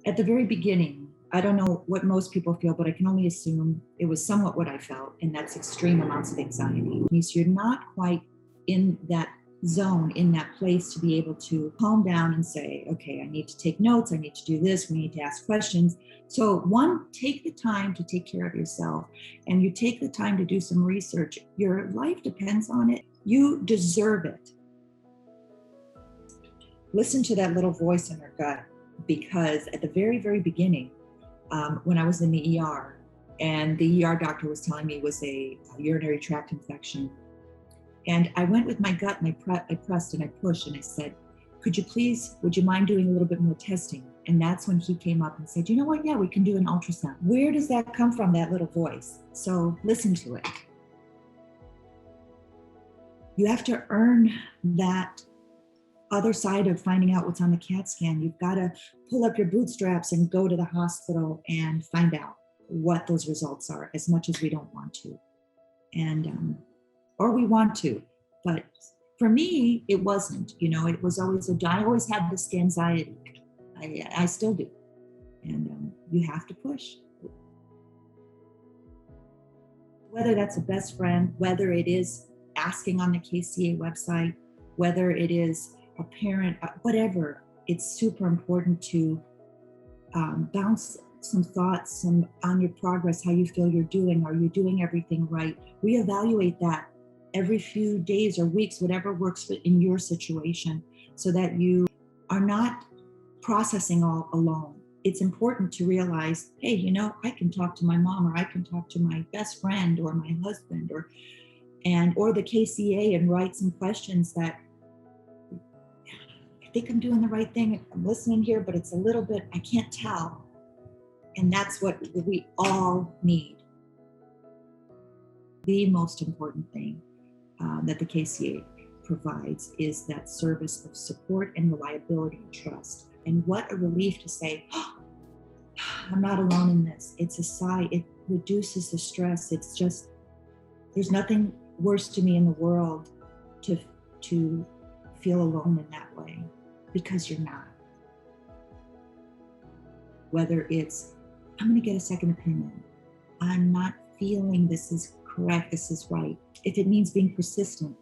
At the very beginning, I don't know what most people feel, but I can only assume it was somewhat what I felt, and that's extreme amounts of anxiety. So you're not quite in that zone, in that place to be able to calm down and say, okay, I need to take notes, I need to do this, we need to ask questions. So one, take the time to take care of yourself, and you take the time to do some research. Your life depends on it. You deserve it. Listen to that little voice in your gut, because at the very, very beginning, when I was in the ER, and the ER doctor was telling me it was a urinary tract infection, and I went with my gut and I pressed and I pushed and I said, would you mind doing a little bit more testing? And that's when he came up and said, you know what? Yeah, we can do an ultrasound. Where does that come from, that little voice? So listen to it. You have to earn that other side of finding out what's on the CAT scan. You've got to pull up your bootstraps and go to the hospital and find out what those results are, as much as we don't want to. And, or we want to, but for me, it wasn't, it was always I always had this anxiety. I still do. And you have to push. Whether that's a best friend, whether it is asking on the KCA website, whether it is a parent, whatever, it's super important to bounce some thoughts on your progress, how you feel you're doing. Are you doing everything right? Reevaluate that every few days or weeks, whatever works in your situation, so that you are not processing all alone. It's important to realize, hey, I can talk to my mom, or I can talk to my best friend or my husband or the KCA and write some questions that I think I'm doing the right thing. I'm listening here, but it's a little bit, I can't tell. And that's what we all need. The most important thing that the KCA provides is that service of support and reliability and trust. And what a relief to say, oh, I'm not alone in this. It's a sigh. It reduces the stress. It's just, there's nothing worse to me in the world to feel alone in that way, because you're not. Whether it's, I'm going to get a second opinion, I'm not feeling this is correct, this is right. If it means being persistent,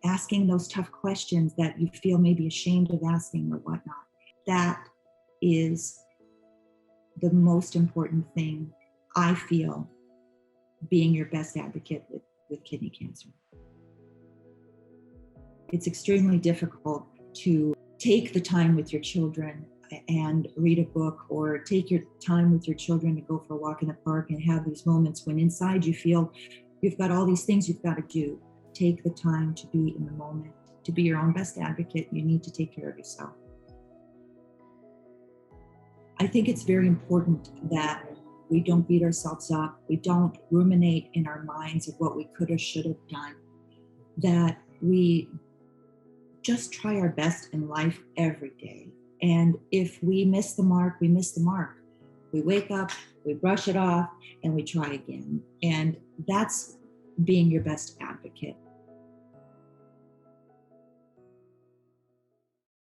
asking those tough questions that you feel maybe ashamed of asking or whatnot, that is the most important thing, I feel, being your best advocate with kidney cancer. It's extremely difficult to take the time with your children and read a book, or take your time with your children to go for a walk in the park and have these moments when inside you feel you've got all these things you've got to do. Take the time to be in the moment. To be your own best advocate, you need to take care of yourself. I think it's very important that we don't beat ourselves up. We don't ruminate in our minds of what we could or should have done. That we just try our best in life every day. And if we miss the mark, we miss the mark. We wake up, we brush it off, and we try again. And that's being your best advocate.